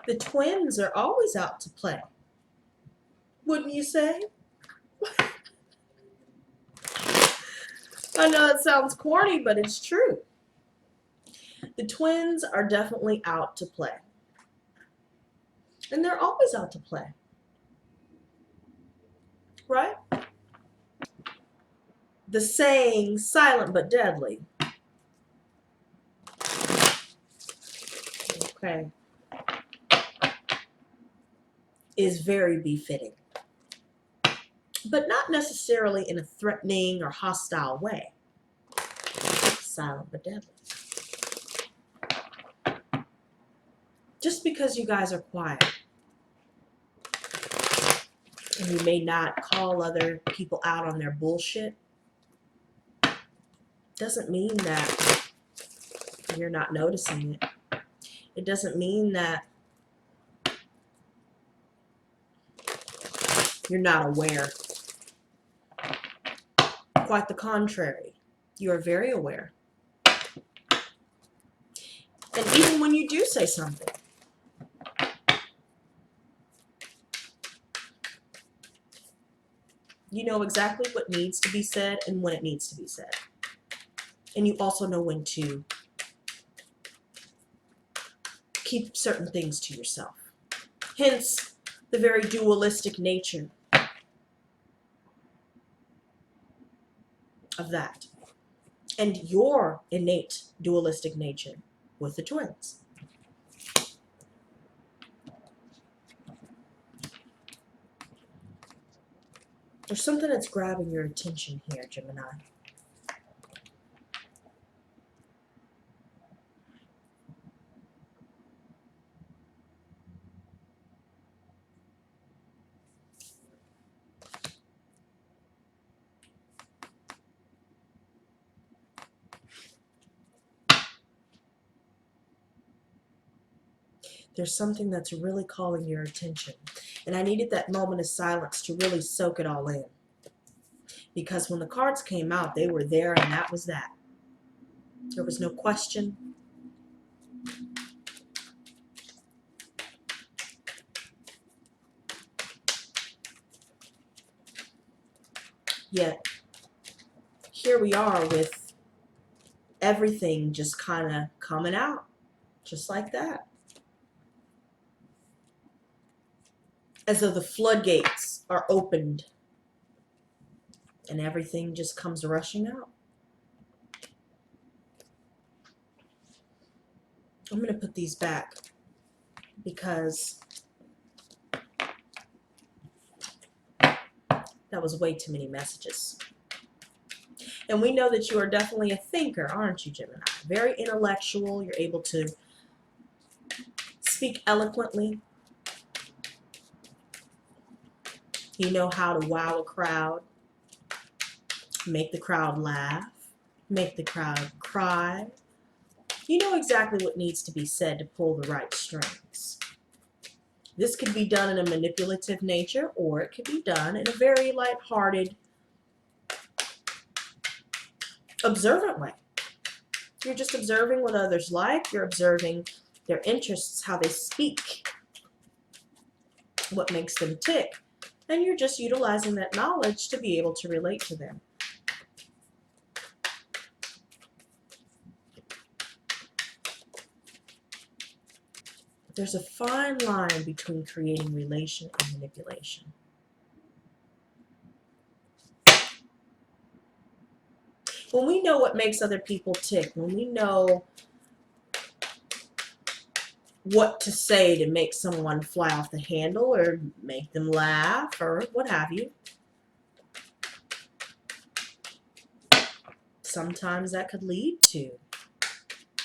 The twins are always out to play. Wouldn't you say? I know it sounds corny, but it's true. The twins are definitely out to play. And they're always out to play. Right? The saying, silent but deadly. Okay. Is very befitting. But not necessarily in a threatening or hostile way. Silent but deadly. Just because you guys are quiet and you may not call other people out on their bullshit doesn't mean that you're not noticing it. It doesn't mean that you're not aware. Quite the contrary. You are very aware. And even when you do say something, you know exactly what needs to be said and when it needs to be said. And you also know when to keep certain things to yourself. Hence, the very dualistic nature of that. And your innate dualistic nature with the twins. There's something that's grabbing your attention here, Gemini. There's something that's really calling your attention. And I needed that moment of silence to really soak it all in. Because when the cards came out, they were there and that was that. There was no question. Yet, here we are with everything just kind of coming out. Just like that. As though the floodgates are opened and everything just comes rushing out. I'm going to put these back because that was way too many messages. And we know that you are definitely a thinker, aren't you, Gemini? Very intellectual. You're able to speak eloquently. You know how to wow a crowd, make the crowd laugh, make the crowd cry. You know exactly what needs to be said to pull the right strings. This could be done in a manipulative nature, or it could be done in a very lighthearted, observant way. You're just observing what others like. You're observing their interests, how they speak, what makes them tick. And you're just utilizing that knowledge to be able to relate to them. There's a fine line between creating relation and manipulation. When we know what makes other people tick, when we know what to say to make someone fly off the handle or make them laugh or what have you, sometimes that could lead to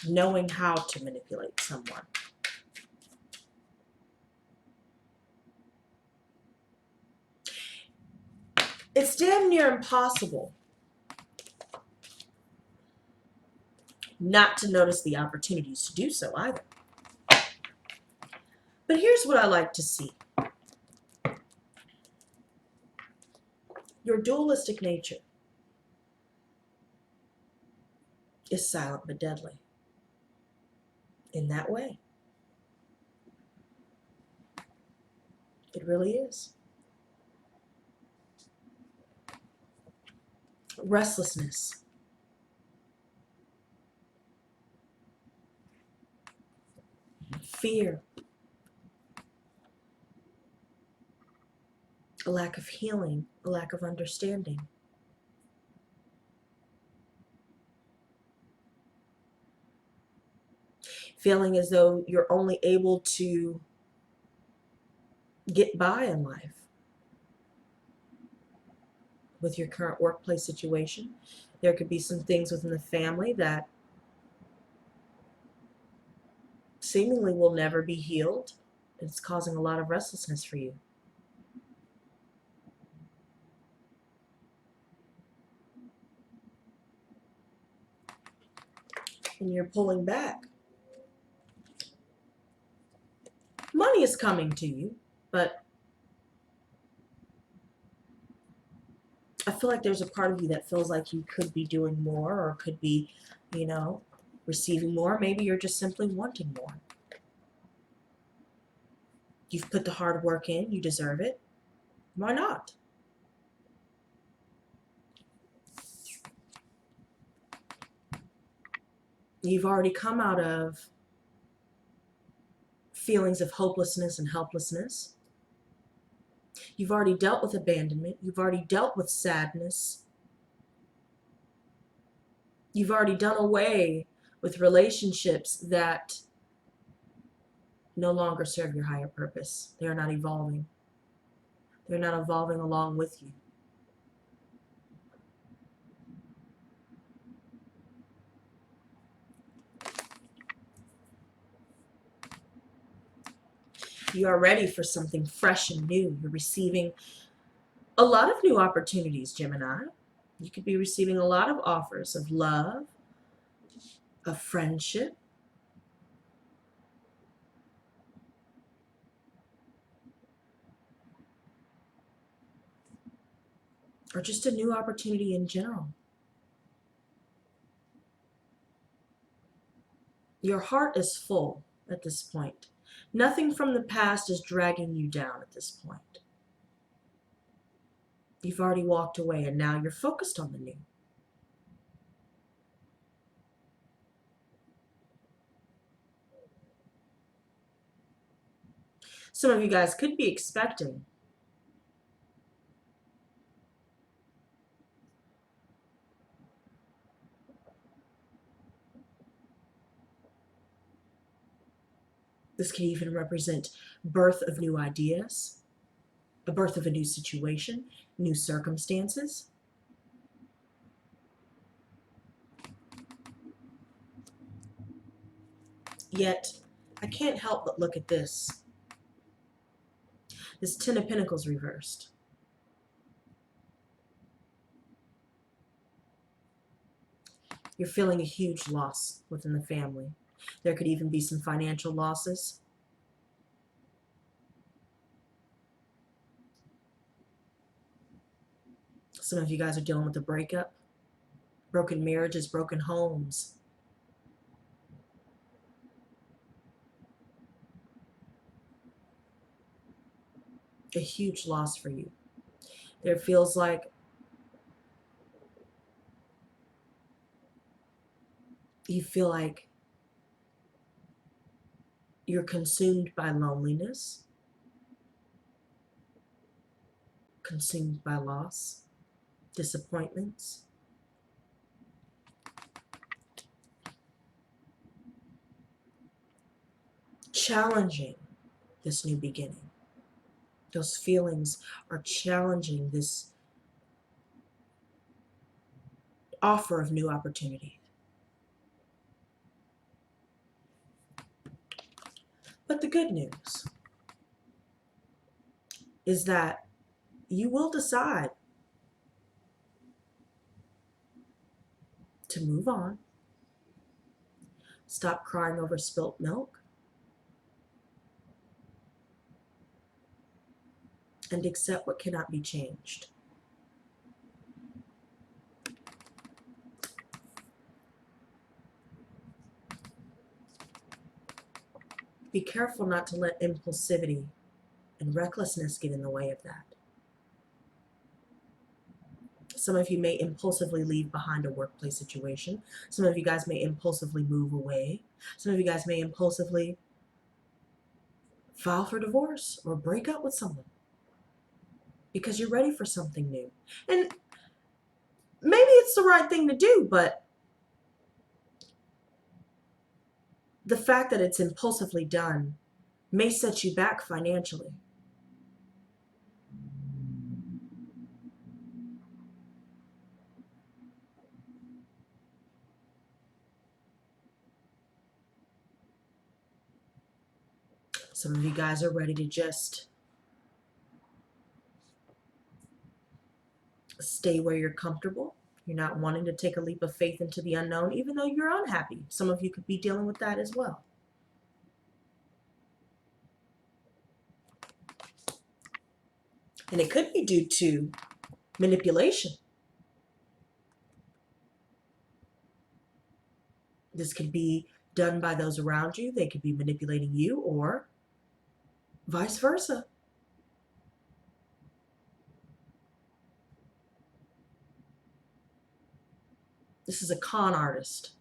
knowing how to manipulate someone. It's damn near impossible not to notice the opportunities to do so either. But here's what I like to see. Your dualistic nature is silent but deadly. In that way. It really is. Restlessness. Fear. A lack of healing, a lack of understanding. Feeling as though you're only able to get by in life with your current workplace situation. There could be some things within the family that seemingly will never be healed. It's causing a lot of restlessness for you. And you're pulling back. Money is coming to you, but I feel like there's a part of you that feels like you could be doing more or could be, receiving more. Maybe you're just simply wanting more. You've put the hard work in, you deserve it. Why not? You've already come out of feelings of hopelessness and helplessness. You've already dealt with abandonment. You've already dealt with sadness. You've already done away with relationships that no longer serve your higher purpose. They're not evolving. They're not evolving along with you. You are ready for something fresh and new. You're receiving a lot of new opportunities, Gemini. You could be receiving a lot of offers of love, of friendship, or just a new opportunity in general. Your heart is full at this point. Nothing from the past is dragging you down at this point. You've already walked away and now you're focused on the new. Some of you guys could be expecting this could even represent birth of new ideas, a birth of a new situation, new circumstances. Yet, I can't help but look at this. This Ten of Pentacles reversed. You're feeling a huge loss within the family. There could even be some financial losses. Some of you guys are dealing with a breakup, broken marriages, broken homes. A huge loss for you. There feels like you feel like you're consumed by loneliness, consumed by loss, disappointments. Challenging this new beginning. Those feelings are challenging this offer of new opportunity. But the good news is that you will decide to move on, stop crying over spilt milk, and accept what cannot be changed. Be careful not to let impulsivity and recklessness get in the way of that. Some of you may impulsively leave behind a workplace situation. Some of you guys may impulsively move away. Some of you guys may impulsively file for divorce or break up with someone because you're ready for something new. And maybe it's the right thing to do, but the fact that it's impulsively done may set you back financially. Some of you guys are ready to just stay where you're comfortable. You're not wanting to take a leap of faith into the unknown, even though you're unhappy. Some of you could be dealing with that as well. And it could be due to manipulation. This could be done by those around you. They could be manipulating you, or vice versa. This is a con artist.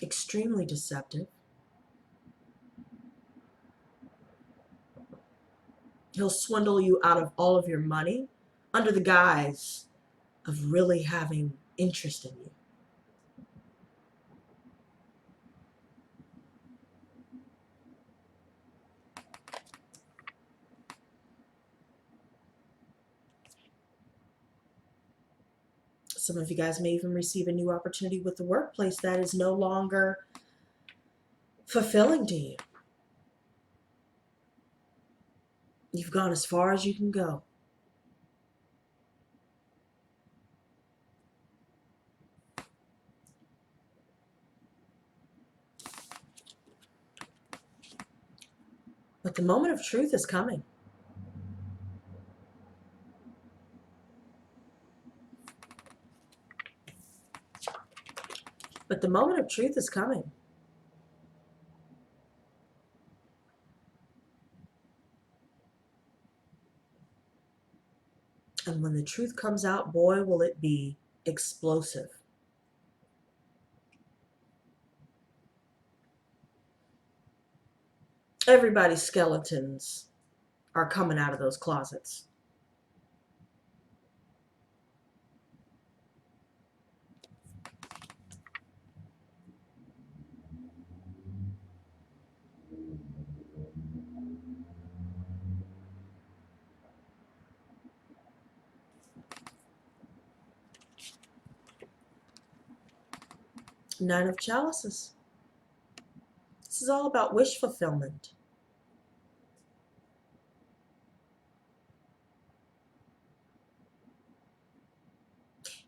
Extremely deceptive. He'll swindle you out of all of your money under the guise of really having interest in you. Some of you guys may even receive a new opportunity with the workplace that is no longer fulfilling to you. You've gone as far as you can go. But the moment of truth is coming. But the moment of truth is coming. And when the truth comes out, boy, will it be explosive. Everybody's skeletons are coming out of those closets. Nine of Chalices. This is all about wish fulfillment.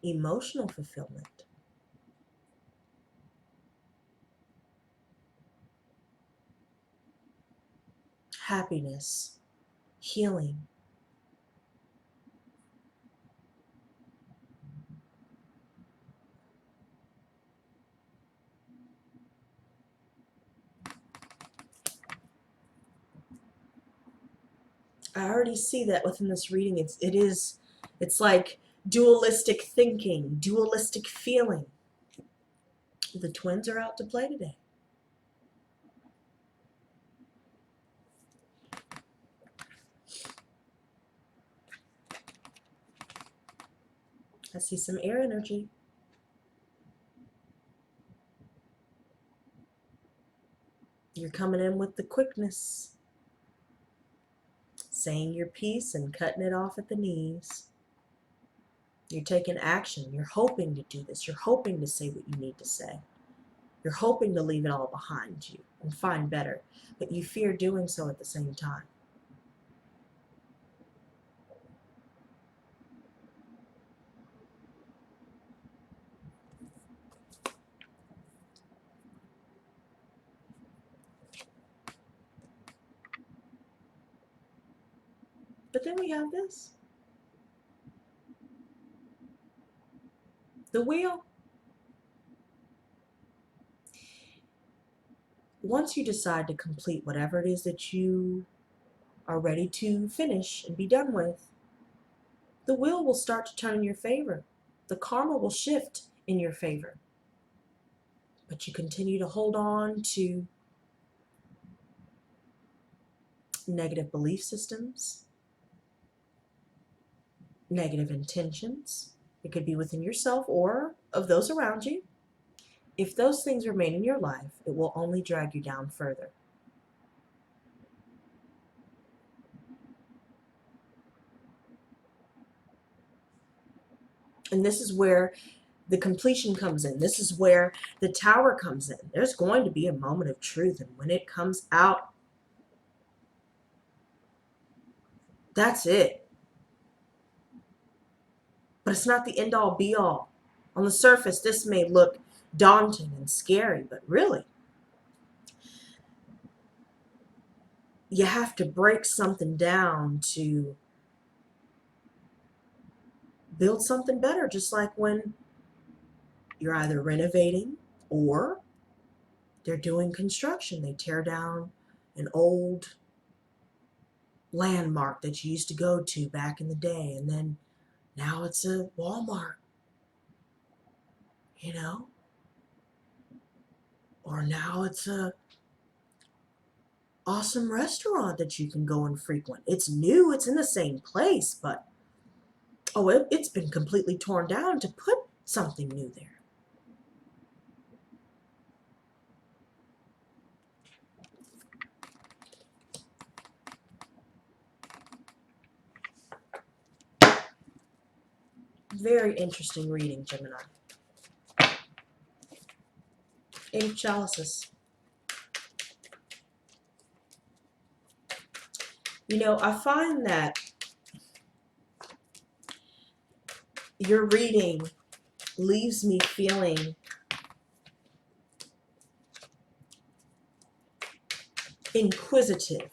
Emotional fulfillment. Happiness. Healing. I already see that within this reading. It's like dualistic thinking, dualistic feeling. The twins are out to play today. I see some air energy. You're coming in with the quickness. Saying your piece and cutting it off at the knees. You're taking action. You're hoping to do this. You're hoping to say what you need to say. You're hoping to leave it all behind you and find better, but you fear doing so at the same time. But then we have this. The wheel. once you decide to complete whatever it is that you are ready to finish and be done with, the wheel will start to turn in your favor. The karma will shift in your favor. But you continue to hold on to negative belief systems, negative intentions. It could be within yourself or of those around you. If those things remain in your life, it will only drag you down further. And this is where the completion comes in. This is where the tower comes in. There's going to be a moment of truth, and when it comes out, that's it. But it's not the end-all be-all. On the surface, this may look daunting and scary, but really, you have to break something down to build something better, just like when you're either renovating or they're doing construction. They tear down an old landmark that you used to go to back in the day, and then now it's a Walmart, you know? Or now it's a awesome restaurant that you can go and frequent. It's new, it's in the same place, but it's been completely torn down to put something new there. Very interesting reading, Gemini. Eight of Chalices. You know, I find that your reading leaves me feeling inquisitive,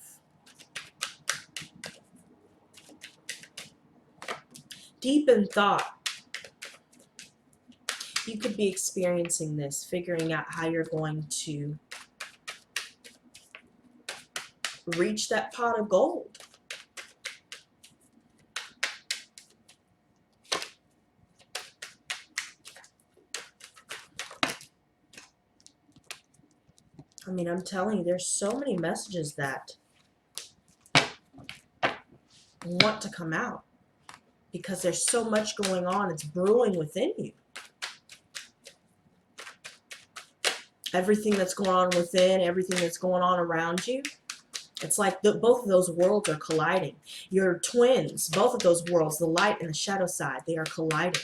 deep in thought. You could be experiencing this, figuring out how you're going to reach that pot of gold. I mean, I'm telling you, there's so many messages that want to come out because there's so much going on. It's brewing within you. Everything that's going on within, everything that's going on around you. It's like both of those worlds are colliding. Your twins, both of those worlds, the light and the shadow side, they are colliding.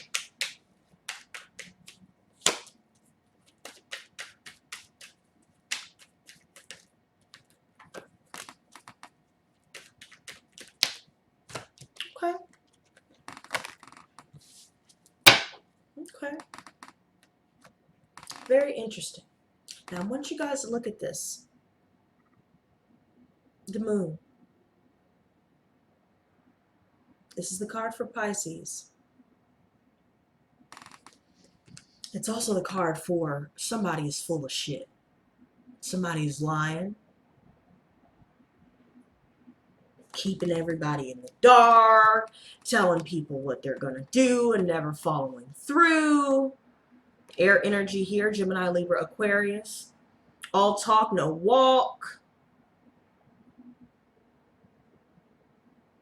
Okay. Okay. Very interesting. Now, I want you guys to look at this. The moon. This is the card for Pisces. It's also the card for somebody is full of shit. Somebody is lying. Keeping everybody in the dark. Telling people what they're going to do and never following through. Air energy here, Gemini, Libra, Aquarius. All talk, no walk.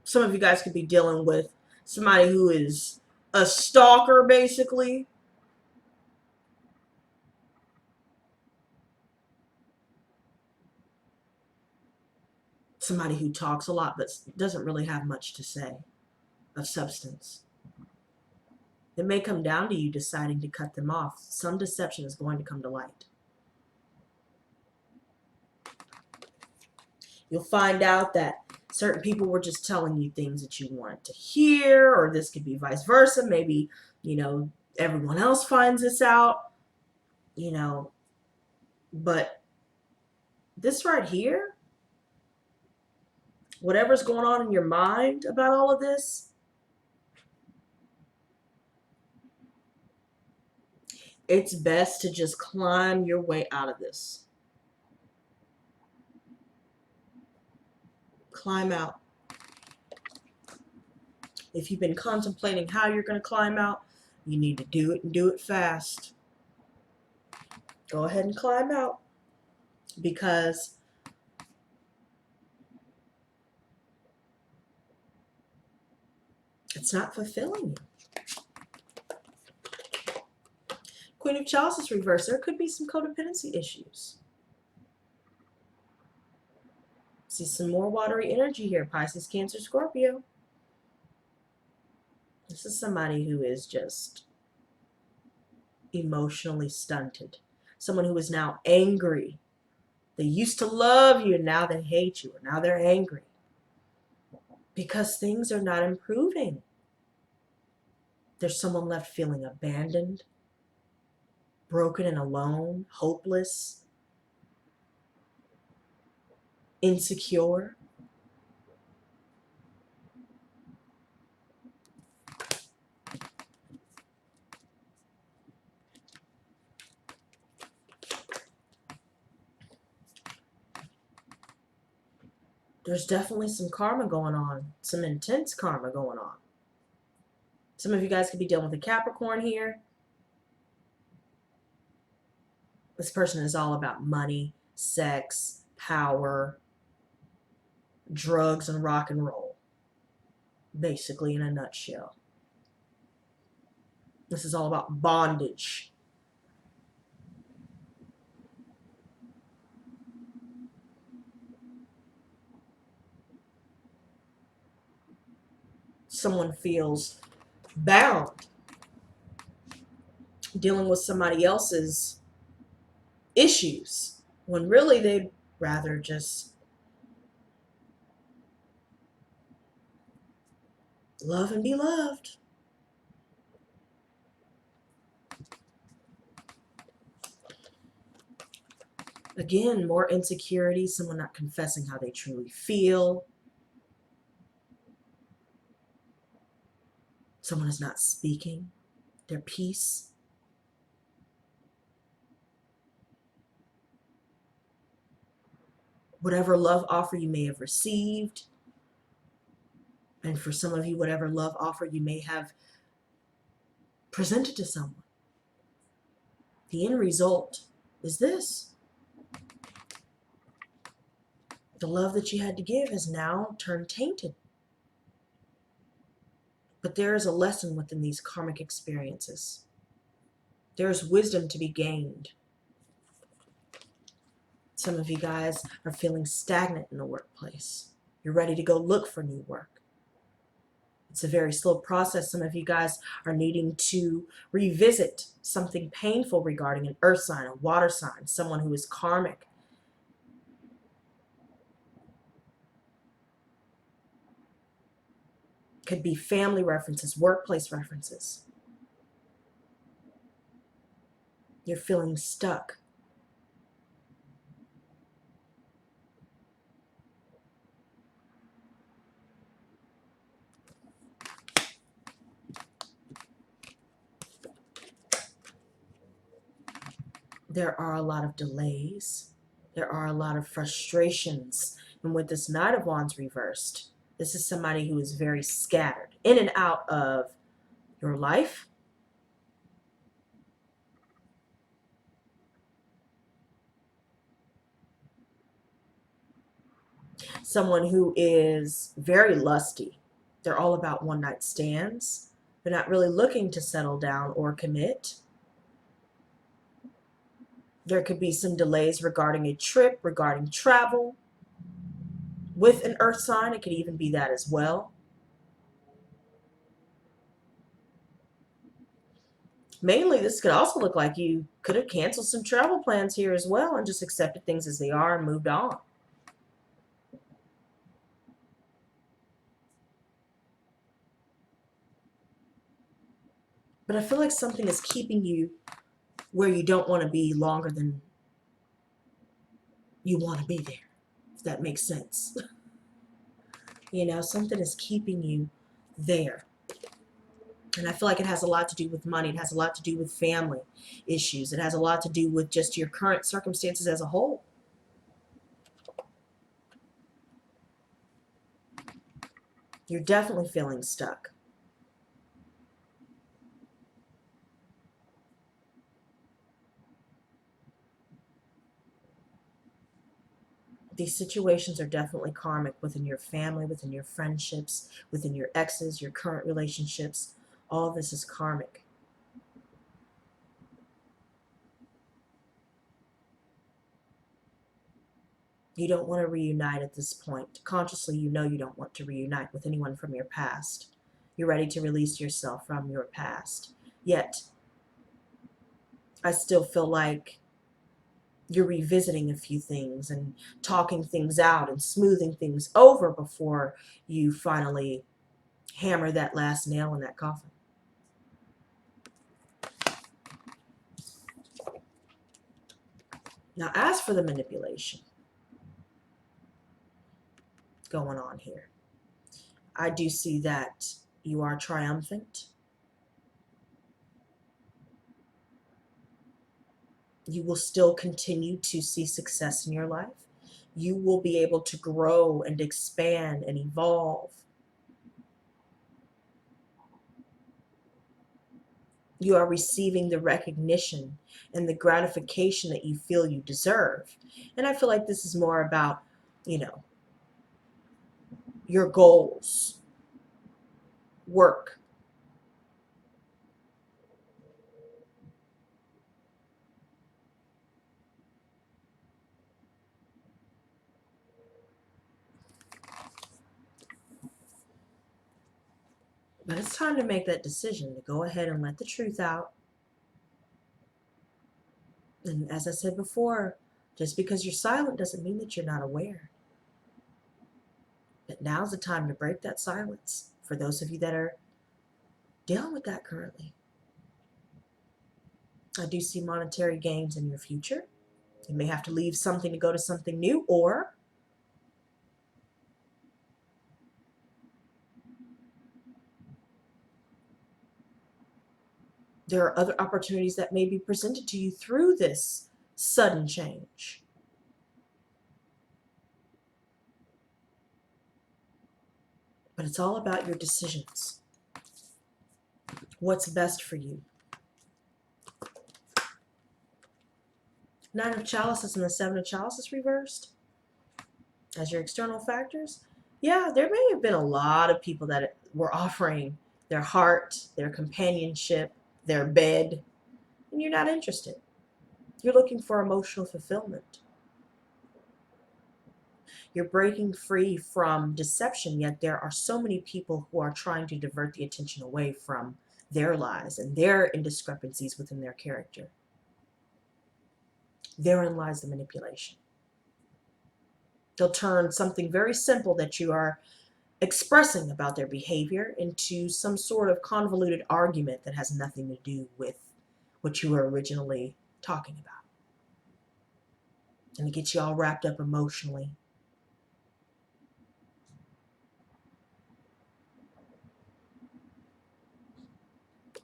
Some of you guys could be dealing with somebody who is a stalker, basically. Somebody who talks a lot but doesn't really have much to say of substance. It may come down to you deciding to cut them off. Some deception is going to come to light. You'll find out that certain people were just telling you things that you wanted to hear, or this could be vice versa. Maybe, you know, everyone else finds this out, you know, but this right here, whatever's going on in your mind about all of this, it's best to just climb your way out of this. Climb out. If you've been contemplating how you're going to climb out, you need to do it and do it fast. Go ahead and climb out, because it's not fulfilling you. Queen of Chalices reversed. There could be some codependency issues. See some more watery energy here. Pisces, Cancer, Scorpio. This is somebody who is just emotionally stunted. Someone who is now angry. They used to love you and now they hate you, or now they're angry because things are not improving. There's someone left feeling abandoned, broken and alone, hopeless, insecure. There's definitely some karma going on, some intense karma going on. Some of you guys could be dealing with a Capricorn here. This person is all about money, sex, power, drugs, and rock and roll. Basically, in a nutshell. This is all about bondage. Someone feels bound, dealing with somebody else's issues, when really they'd rather just love and be loved. Again, more insecurity, someone not confessing how they truly feel. Someone is not speaking their piece. Whatever love offer you may have received, and for some of you, whatever love offer you may have presented to someone, the end result is this. The love that you had to give has now turned tainted. But there is a lesson within these karmic experiences. There is wisdom to be gained. Some of you guys are feeling stagnant in the workplace. You're ready to go look for new work. It's a very slow process. Some of you guys are needing to revisit something painful regarding an earth sign, a water sign, someone who is karmic. Could be family references, workplace references. You're feeling stuck. There are a lot of delays. There are a lot of frustrations. And with this Knight of Wands reversed, this is somebody who is very scattered in and out of your life. Someone who is very lusty. They're all about one-night stands. They're not really looking to settle down or commit. There could be some delays regarding a trip, regarding travel. With an earth sign, it could even be that as well. Mainly, this could also look like you could have canceled some travel plans here as well and just accepted things as they are and moved on. But I feel like something is keeping you where you don't want to be longer than you want to be there, if that makes sense. You know, something is keeping you there. And I feel like it has a lot to do with money. It has a lot to do with family issues. It has a lot to do with just your current circumstances as a whole. You're definitely feeling stuck. These situations are definitely karmic within your family, within your friendships, within your exes, your current relationships. All this is karmic. You don't want to reunite at this point. Consciously, you know you don't want to reunite with anyone from your past. You're ready to release yourself from your past. Yet, I still feel like you're revisiting a few things and talking things out and smoothing things over before you finally hammer that last nail in that coffin. Now, as for the manipulation going on here, I do see that you are triumphant. You will still continue to see success in your life. You will be able to grow and expand and evolve. You are receiving the recognition and the gratification that you feel you deserve. And I feel like this is more about, you know, your goals, work. But it's time to make that decision to go ahead and let the truth out. And as I said before, just because you're silent doesn't mean that you're not aware. But now's the time to break that silence for those of you that are dealing with that currently. I do see monetary gains in your future. You may have to leave something to go to something new, or there are other opportunities that may be presented to you through this sudden change. But it's all about your decisions. What's best for you? Nine of Chalices and the Seven of Chalices reversed as your external factors. Yeah, there may have been a lot of people that were offering their heart, their companionship, their bed, and you're not interested. You're looking for emotional fulfillment. You're breaking free from deception, yet there are so many people who are trying to divert the attention away from their lies and their indiscrepancies within their character. Therein lies the manipulation. They'll turn something very simple that you are expressing about their behavior into some sort of convoluted argument that has nothing to do with what you were originally talking about. And it gets you all wrapped up emotionally.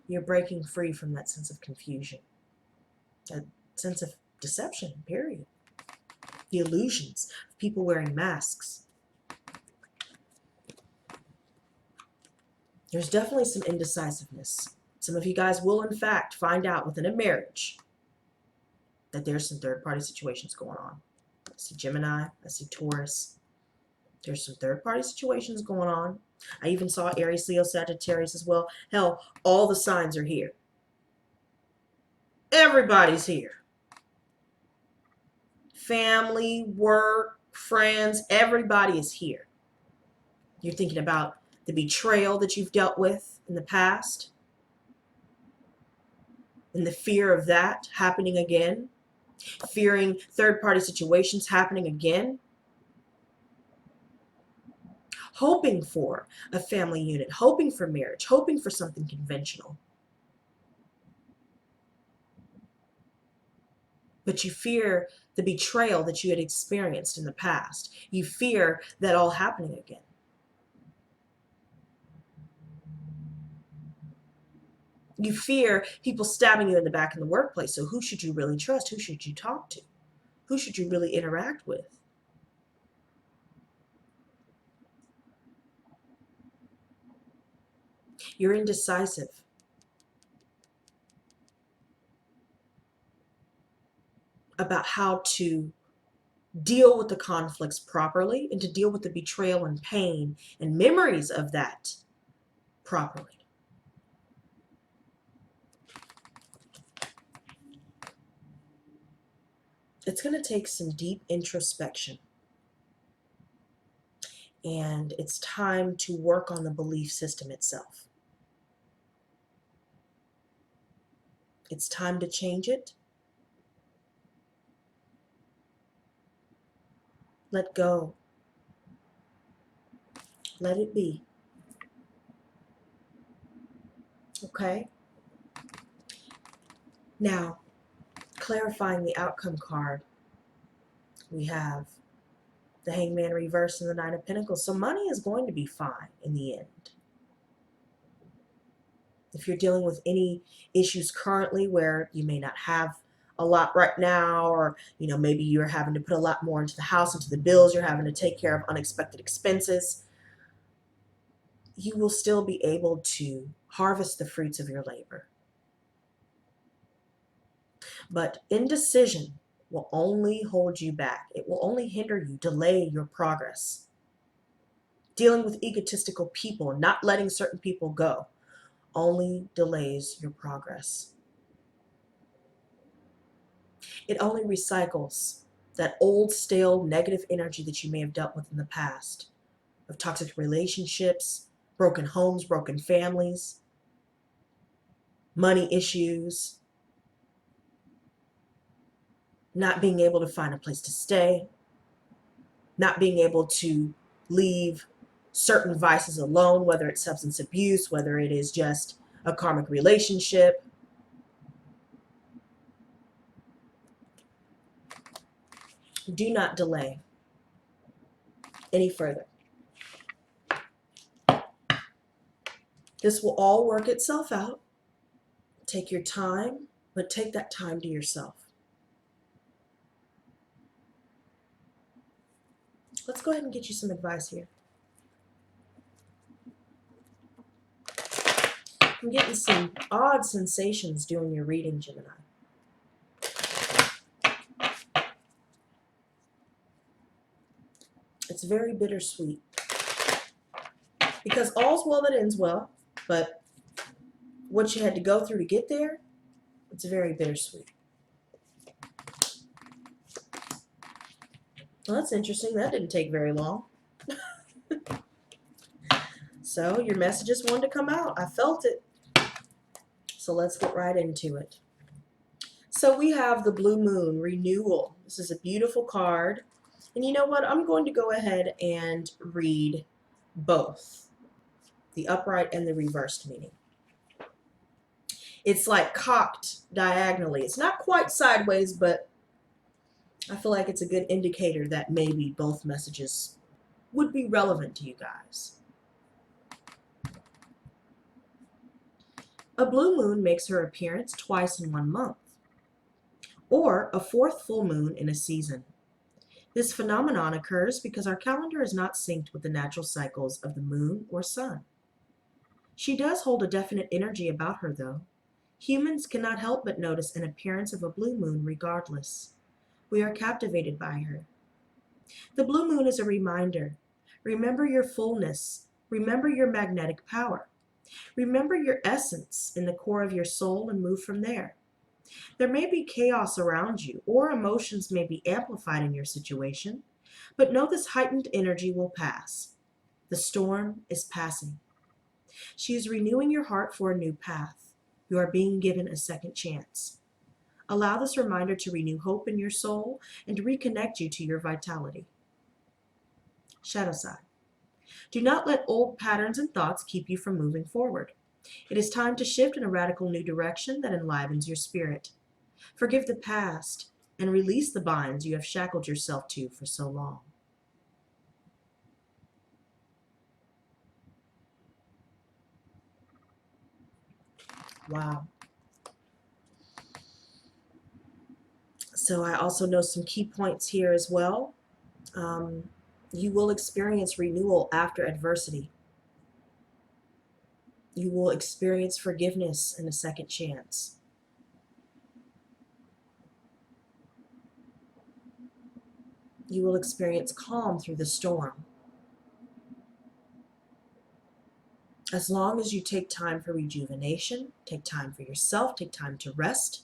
You're breaking free from that sense of confusion, that sense of deception, period. The illusions of people wearing masks. There's definitely some indecisiveness. Some of you guys will, in fact, find out within a marriage that there's some third-party situations going on. I see Gemini. I see Taurus. There's some third-party situations going on. I even saw Aries, Leo, Sagittarius as well. Hell, all the signs are here. Everybody's here. Family, work, friends, everybody is here. You're thinking about the betrayal that you've dealt with in the past and the fear of that happening again, fearing third-party situations happening again, hoping for a family unit, hoping for marriage, hoping for something conventional. But you fear the betrayal that you had experienced in the past. You fear that all happening again. You fear people stabbing you in the back in the workplace. So who should you really trust? Who should you talk to? Who should you really interact with? You're indecisive. About how to deal with the conflicts properly and to deal with the betrayal and pain and memories of that properly. It's going to take some deep introspection. And it's time to work on the belief system itself. It's time to change it. Let go. Let it be. Okay? Now, clarifying the outcome card, we have the Hangman reverse and the Nine of Pentacles. So money is going to be fine in the end. If you're dealing with any issues currently where you may not have a lot right now, or maybe you're having to put a lot more into the house, into the bills, you're having to take care of unexpected expenses, you will still be able to harvest the fruits of your labor. But indecision will only hold you back. It will only hinder you, delay your progress. Dealing with egotistical people, not letting certain people go, only delays your progress. It only recycles that old, stale, negative energy that you may have dealt with in the past, of toxic relationships, broken homes, broken families, money issues, not being able to find a place to stay, not being able to leave certain vices alone, whether it's substance abuse, whether it is just a karmic relationship. Do not delay any further. This will all work itself out. Take your time, but take that time to yourself. Let's go ahead and get you some advice here. I'm getting some odd sensations doing your reading, Gemini. It's very bittersweet. Because all's well that ends well, but what you had to go through to get there, it's very bittersweet. Well, that's interesting. That didn't take very long. So your messages wanted to come out. I felt it. So let's get right into it. So we have the Blue Moon, Renewal. This is a beautiful card. And you know what? I'm going to go ahead and read both, the upright and the reversed meaning. It's like cocked diagonally. It's not quite sideways, but I feel like it's a good indicator that maybe both messages would be relevant to you guys. A blue moon makes her appearance twice in 1 month, or a fourth full moon in a season. This phenomenon occurs because our calendar is not synced with the natural cycles of the moon or sun. She does hold a definite energy about her, though. Humans cannot help but notice an appearance of a blue moon regardless. We are captivated by her. The blue moon is a reminder. Remember your fullness. Remember your magnetic power. Remember your essence in the core of your soul and move from there. There may be chaos around you, or emotions may be amplified in your situation, but know this heightened energy will pass. The storm is passing. She is renewing your heart for a new path. You are being given a second chance. Allow this reminder to renew hope in your soul and reconnect you to your vitality. Shadow side. Do not let old patterns and thoughts keep you from moving forward. It is time to shift in a radical new direction that enlivens your spirit. Forgive the past and release the binds you have shackled yourself to for so long. Wow. So I also know some key points here as well. You will experience renewal after adversity. You will experience forgiveness and a second chance. You will experience calm through the storm. As long as you take time for rejuvenation, take time for yourself, take time to rest,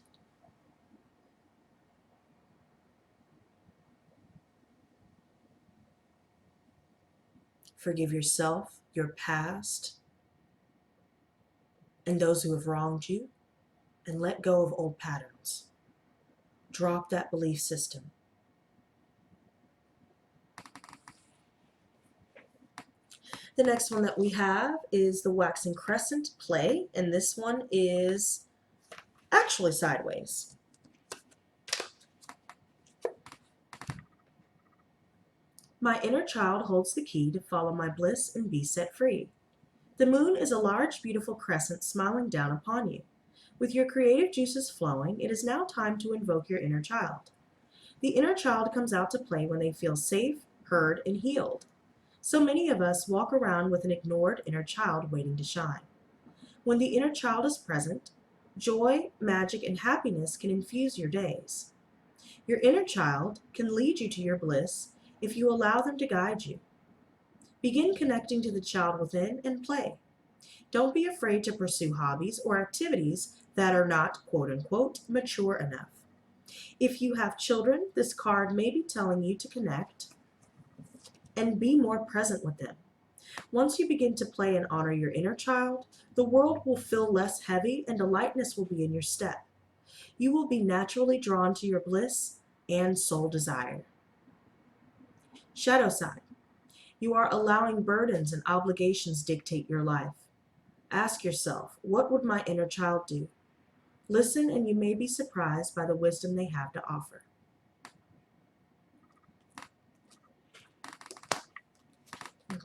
forgive yourself, your past, and those who have wronged you, and let go of old patterns. Drop that belief system. The next one that we have is the waxing crescent play, and this one is actually sideways. My inner child holds the key to follow my bliss and be set free. The moon is a large, beautiful crescent smiling down upon you. With your creative juices flowing, it is now time to invoke your inner child. The inner child comes out to play when they feel safe, heard, and healed. So many of us walk around with an ignored inner child waiting to shine. When the inner child is present, joy, magic, and happiness can infuse your days. Your inner child can lead you to your bliss if you allow them to guide you. Begin connecting to the child within and play. Don't be afraid to pursue hobbies or activities that are not, quote unquote, mature enough. If you have children, this card may be telling you to connect and be more present with them. Once you begin to play and honor your inner child, the world will feel less heavy and a lightness will be in your step. You will be naturally drawn to your bliss and soul desire. Shadow side. You are allowing burdens and obligations dictate your life. Ask yourself, what would my inner child do? Listen and you may be surprised by the wisdom they have to offer.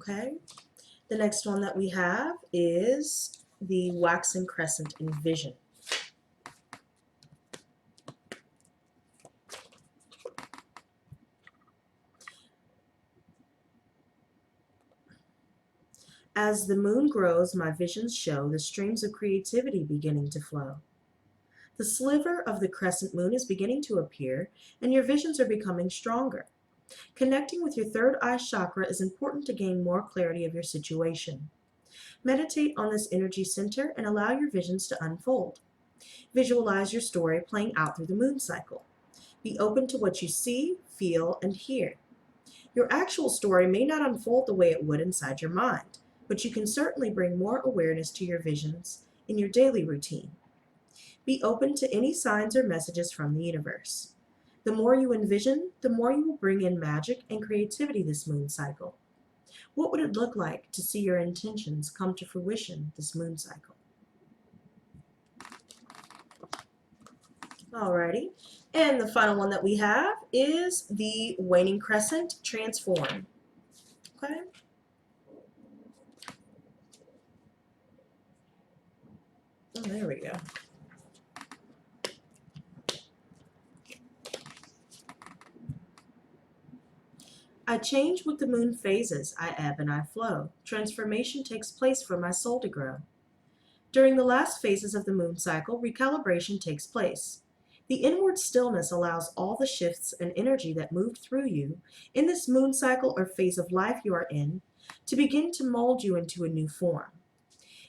Okay, the next one that we have is the waxing crescent in vision. As the moon grows, my visions show the streams of creativity beginning to flow. The sliver of the crescent moon is beginning to appear, and your visions are becoming stronger. Connecting with your third eye chakra is important to gain more clarity of your situation. Meditate on this energy center and allow your visions to unfold. Visualize your story playing out through the moon cycle. Be open to what you see, feel, and hear. Your actual story may not unfold the way it would inside your mind, but you can certainly bring more awareness to your visions in your daily routine. Be open to any signs or messages from the universe. The more you envision, the more you will bring in magic and creativity this moon cycle. What would it look like to see your intentions come to fruition this moon cycle? Alrighty, and the final one that we have is the waning crescent transform. Okay. Oh, there we go. I change with the moon phases, I ebb and I flow. Transformation takes place for my soul to grow. During the last phases of the moon cycle, recalibration takes place. The inward stillness allows all the shifts and energy that moved through you in this moon cycle or phase of life you are in to begin to mold you into a new form.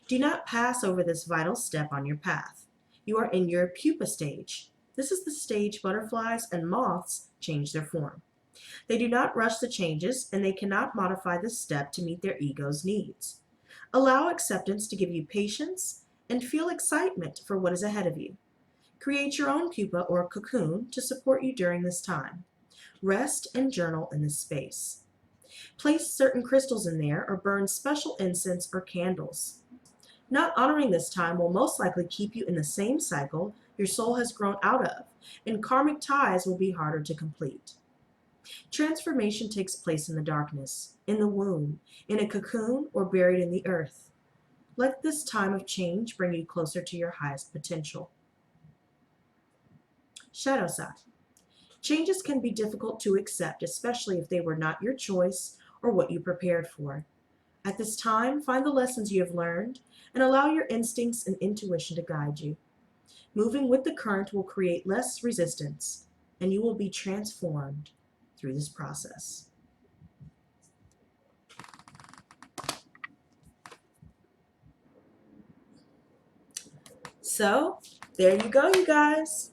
Do not pass over this vital step on your path. You are in your pupa stage. This is the stage butterflies and moths change their form. They do not rush the changes, and they cannot modify this step to meet their ego's needs. Allow acceptance to give you patience and feel excitement for what is ahead of you. Create your own pupa or cocoon to support you during this time. Rest and journal in this space. Place certain crystals in there or burn special incense or candles. Not honoring this time will most likely keep you in the same cycle your soul has grown out of, and karmic ties will be harder to complete. Transformation takes place in the darkness, in the womb, in a cocoon, or buried in the earth. Let this time of change bring you closer to your highest potential. Shadow side. Changes can be difficult to accept, especially if they were not your choice or what you prepared for. At this time, find the lessons you have learned and allow your instincts and intuition to guide you. Moving with the current will create less resistance, and you will be transformed through this process. So, there you go, you guys.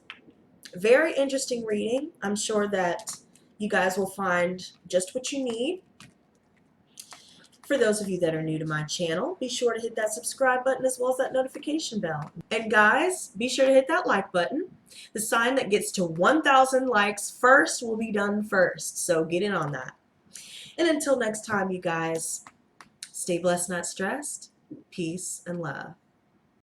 Very interesting reading. I'm sure that you guys will find just what you need. For those of you that are new to my channel, be sure to hit that subscribe button as well as that notification bell. And guys, be sure to hit that like button. The sign that gets to 1,000 likes first will be done first, so get in on that. And until next time, you guys, stay blessed, not stressed. Peace and love.